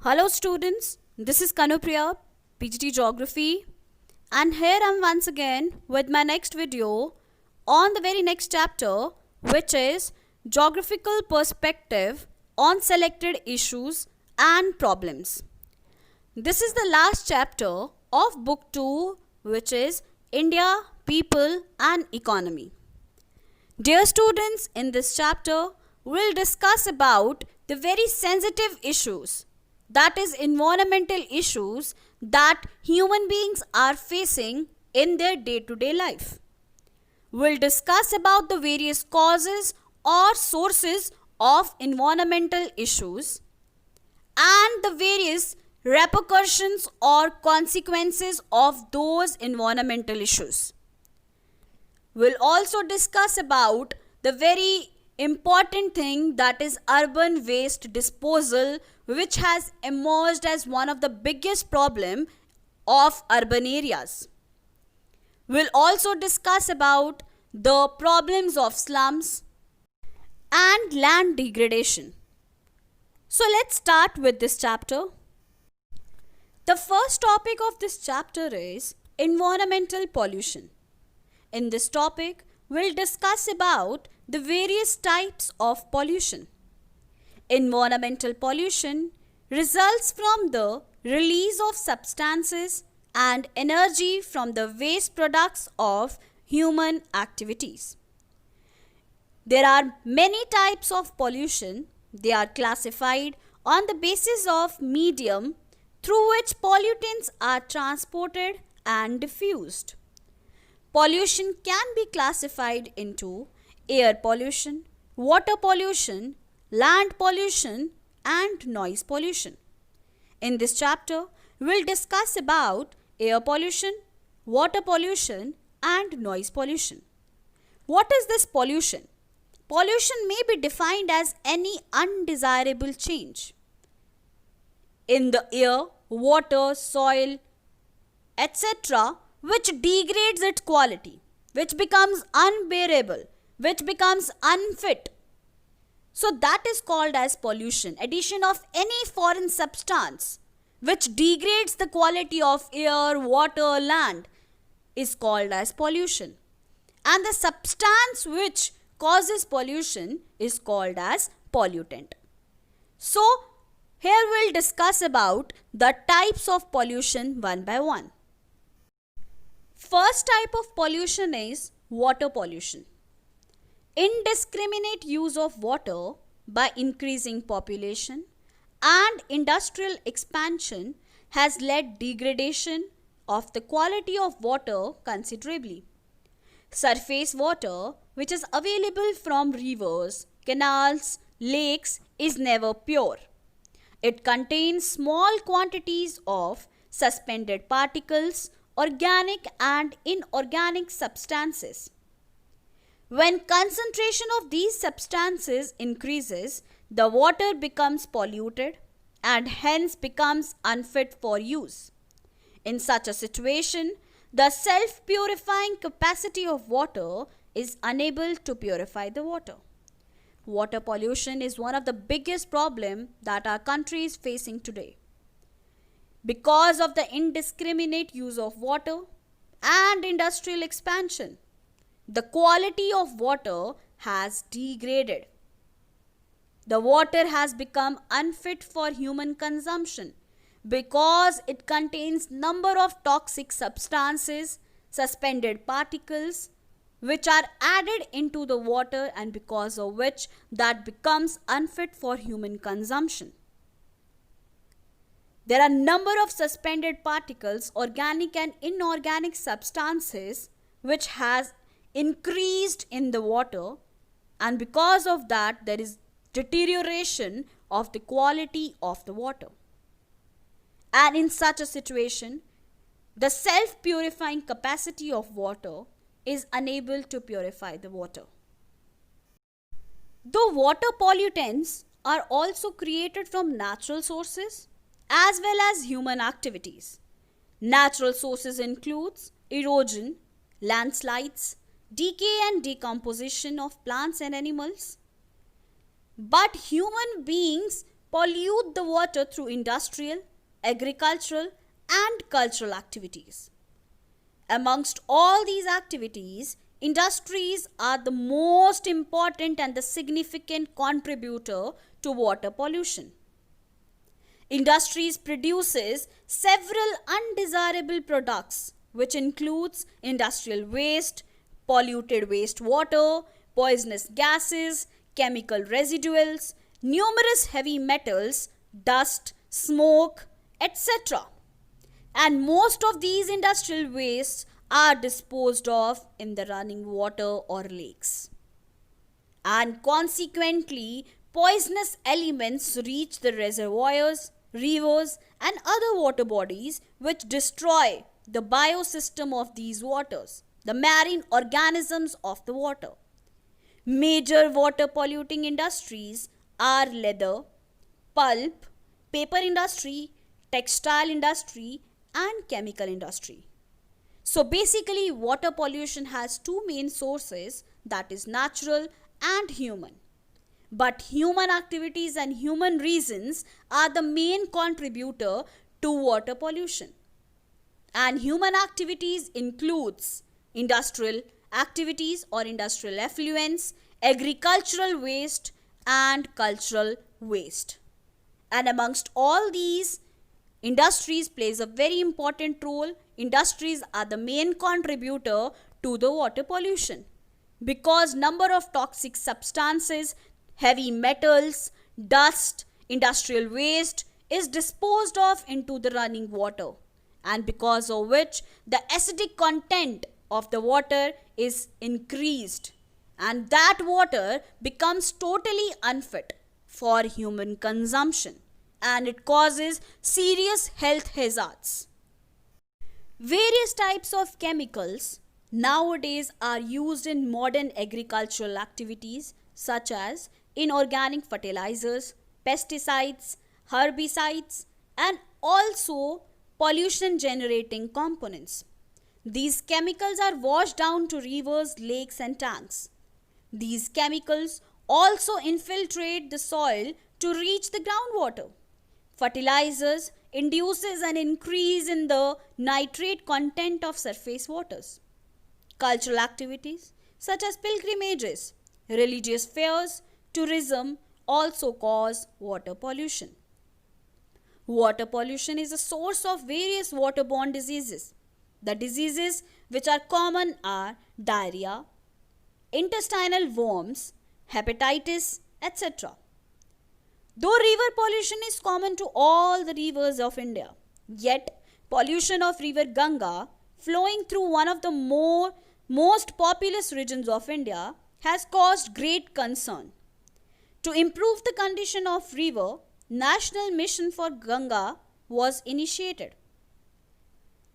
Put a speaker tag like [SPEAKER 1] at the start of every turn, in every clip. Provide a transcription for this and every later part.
[SPEAKER 1] Hello students, this is Kanupriya, PGT Geography, and here I am once again with my next video on the very next chapter, which is Geographical Perspective on Selected Issues and Problems. This is the last chapter of Book 2, which is India, People and Economy. Dear students, in this chapter, we'll discuss about the very sensitive issues, that is environmental issues that human beings are facing in their day-to-day life. We'll discuss about the various causes or sources of environmental issues and the various repercussions or consequences of those environmental issues. We'll also discuss about the very important thing, that is urban waste disposal, which has emerged as one of the biggest problem of urban areas. We'll also discuss about the problems of slums and land degradation. So let's start with this chapter. The first topic of this chapter is environmental pollution. In this topic, we'll discuss about the various types of pollution. Environmental pollution results from the release of substances and energy from the waste products of human activities. There are many types of pollution. They are classified on the basis of medium through which pollutants are transported and diffused. Pollution can be classified into air pollution, water pollution, land pollution and noise pollution. In this chapter, we'll discuss about air pollution, water pollution and noise pollution. What is this pollution? Pollution may be defined as any undesirable change in the air, water, soil, etc., which degrades its quality, which becomes unbearable, which becomes unfit. So that is called as pollution. Addition of any foreign substance which degrades the quality of air, water, land is called as pollution. And the substance which causes pollution is called as pollutant. So here we'll discuss about the types of pollution one by one. First type of pollution is water pollution. Indiscriminate use of water by increasing population and industrial expansion has led degradation of the quality of water considerably. Surface water, which is available from rivers, canals, lakes, is never pure. It contains small quantities of suspended particles, organic and inorganic substances. When concentration of these substances increases, the water becomes polluted and hence becomes unfit for use. In such a situation, the self-purifying capacity of water is unable to purify the water. Water pollution is one of the biggest problems that our country is facing today. Because of the indiscriminate use of water and industrial expansion, the quality of water has degraded. The water has become unfit for human consumption because it contains number of toxic substances, suspended particles, which are added into the water, and because of which that becomes unfit for human consumption. There are number of suspended particles, organic and inorganic substances, which has increased in the water, and because of that there is deterioration of the quality of the water. And in such a situation, the self-purifying capacity of water is unable to purify the water. Though water pollutants are also created from natural sources as well as human activities. Natural sources includes erosion, landslides, decay and decomposition of plants and animals. But human beings pollute the water through industrial, agricultural, and cultural activities. Amongst all these activities, industries are the most important and the significant contributor to water pollution. Industries produces several undesirable products which includes industrial waste, polluted wastewater, poisonous gases, chemical residuals, numerous heavy metals, dust, smoke, etc. And most of these industrial wastes are disposed of in the running water or lakes. And consequently, poisonous elements reach the reservoirs, rivers, and other water bodies which destroy the biosystem of these waters, the marine organisms of the water. Major water polluting industries are leather, pulp, paper industry, textile industry, and chemical industry. So basically, water pollution has two main sources, that is natural and human. But human activities and human reasons are the main contributor to water pollution. And human activities includes industrial activities or industrial effluents, agricultural waste, and cultural waste. And amongst all these, industries plays a very important role. Industries are the main contributor to the water pollution because number of toxic substances, heavy metals, dust, industrial waste is disposed of into the running water, and because of which the acidic content of the water is increased, and that water becomes totally unfit for human consumption, and it causes serious health hazards. Various types of chemicals nowadays are used in modern agricultural activities such as inorganic fertilizers, pesticides, herbicides, and also pollution generating components. These chemicals are washed down to rivers, lakes, and tanks. These chemicals also infiltrate the soil to reach the groundwater. Fertilizers induces an increase in the nitrate content of surface waters. Cultural activities such as pilgrimages, religious fairs, tourism also cause water pollution. Water pollution is a source of various waterborne diseases. The diseases which are common are diarrhea, intestinal worms, hepatitis, etc. Though river pollution is common to all the rivers of India, yet pollution of river Ganga flowing through one of the most populous regions of India has caused great concern. To improve the condition of river, National Mission for Ganga was initiated.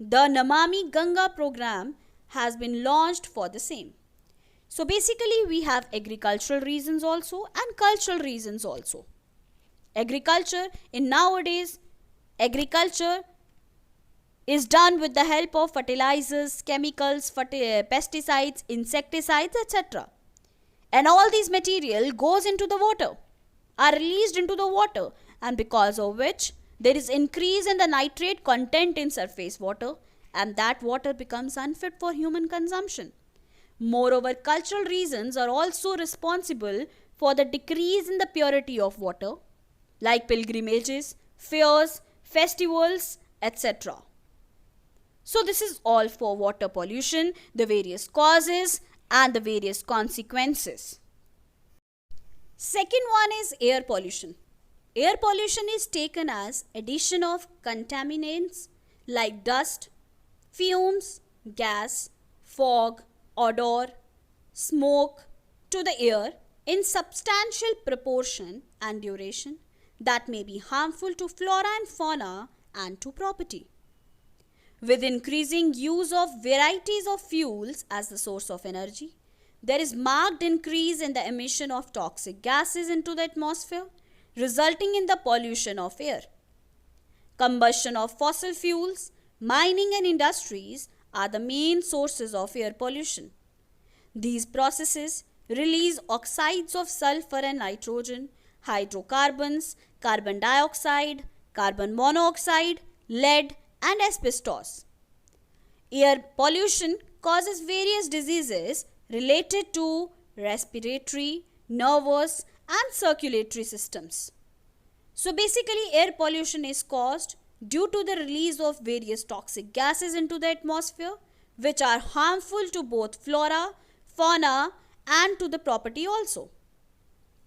[SPEAKER 1] The Namami Ganga program has been launched for the same. So basically we have agricultural reasons also and cultural reasons also. Agriculture is done with the help of fertilizers, chemicals, pesticides, insecticides, etc. And all these material goes into the water, are released into the water, and because of which there is increase in the nitrate content in surface water, and that water becomes unfit for human consumption. Moreover, cultural reasons are also responsible for the decrease in the purity of water, like pilgrimages, fairs, festivals, etc. So this is all for water pollution, the various causes and the various consequences. Second one is air pollution. Air pollution is taken as addition of contaminants like dust, fumes, gas, fog, odor, smoke to the air in substantial proportion and duration that may be harmful to flora and fauna and to property. With increasing use of varieties of fuels as the source of energy, there is marked increase in the emission of toxic gases into the atmosphere, resulting in the pollution of air. Combustion of fossil fuels, mining and industries are the main sources of air pollution. These processes release oxides of sulfur and nitrogen, hydrocarbons, carbon dioxide, carbon monoxide, lead, and asbestos. Air pollution causes various diseases related to respiratory, nervous, and circulatory systems. So basically, air pollution is caused due to the release of various toxic gases into the atmosphere, which are harmful to both flora, fauna, and to the property also.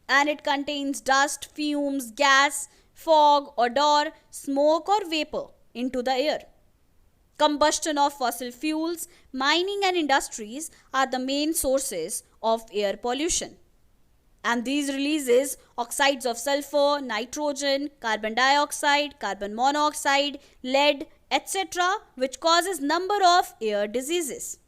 [SPEAKER 1] And it contains dust, fumes, gas, fog, odor, smoke, or vapor into the air. Combustion of fossil fuels, mining, and industries are the main sources of air pollution. And these releases oxides of sulfur, nitrogen, carbon dioxide, carbon monoxide, lead, etc., which causes number of air diseases.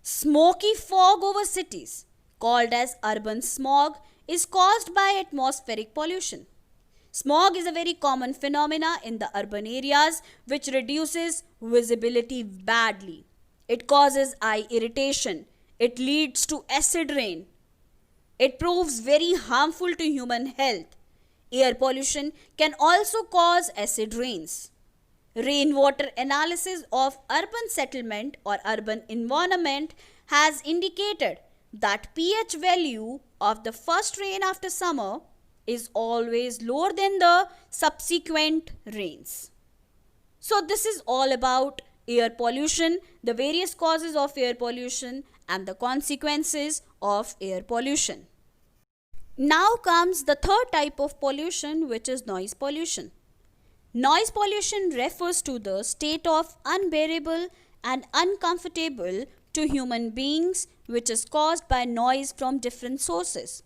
[SPEAKER 1] Smoky fog over cities, called as urban smog, is caused by atmospheric pollution. Smog is a very common phenomena in the urban areas which reduces visibility badly. It causes eye irritation. It leads to acid rain. It proves very harmful to human health. Air pollution can also cause acid rains. Rainwater analysis of urban settlement or urban environment has indicated that pH value of the first rain after summer is always lower than the subsequent rains. So this is all about air pollution, the various causes of air pollution and the consequences of air pollution. Now comes the third type of pollution, which is noise pollution. Noise pollution refers to the state of unbearable and uncomfortable to human beings which is caused by noise from different sources.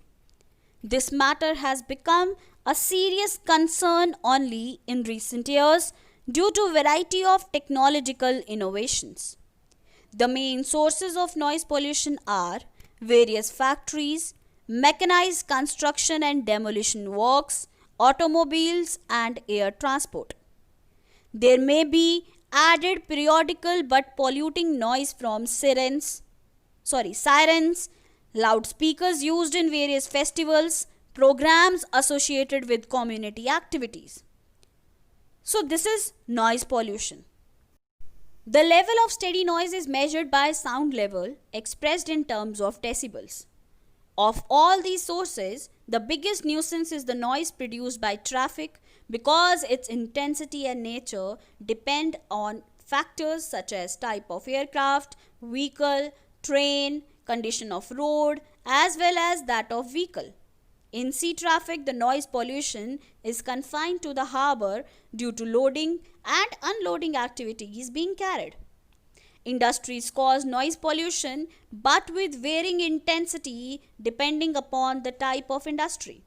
[SPEAKER 1] This matter has become a serious concern only in recent years due to variety of technological innovations. The main sources of noise pollution are various factories, mechanized construction and demolition works, automobiles, and air transport. There may be added periodical but polluting noise from sirens, loudspeakers used in various festivals, programs associated with community activities. So this is noise pollution. The level of steady noise is measured by sound level expressed in terms of decibels. Of all these sources, the biggest nuisance is the noise produced by traffic because its intensity and nature depend on factors such as type of aircraft, vehicle, train, condition of road, as well as that of vehicle. In sea traffic, the noise pollution is confined to the harbour due to loading and unloading activities being carried. Industries cause noise pollution but with varying intensity depending upon the type of industry.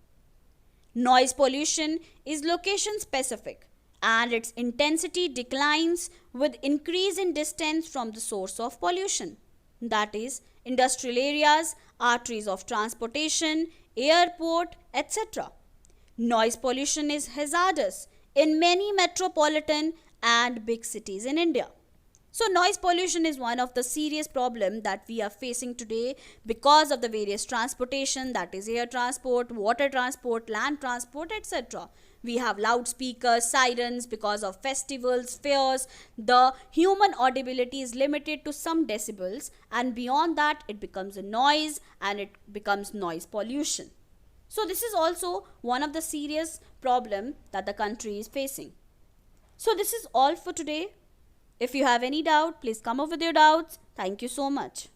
[SPEAKER 1] Noise pollution is location specific and its intensity declines with increase in distance from the source of pollution. That is, industrial areas, arteries of transportation, airport, etc. Noise pollution is hazardous in many metropolitan and big cities in India. So noise pollution is one of the serious problems that we are facing today because of the various transportation, that is air transport, water transport, land transport, etc. We have loudspeakers, sirens because of festivals, fairs. The human audibility is limited to some decibels and beyond that it becomes a noise and it becomes noise pollution. So this is also one of the serious problem that the country is facing. So this is all for today. If you have any doubt, please come up with your doubts. Thank you so much.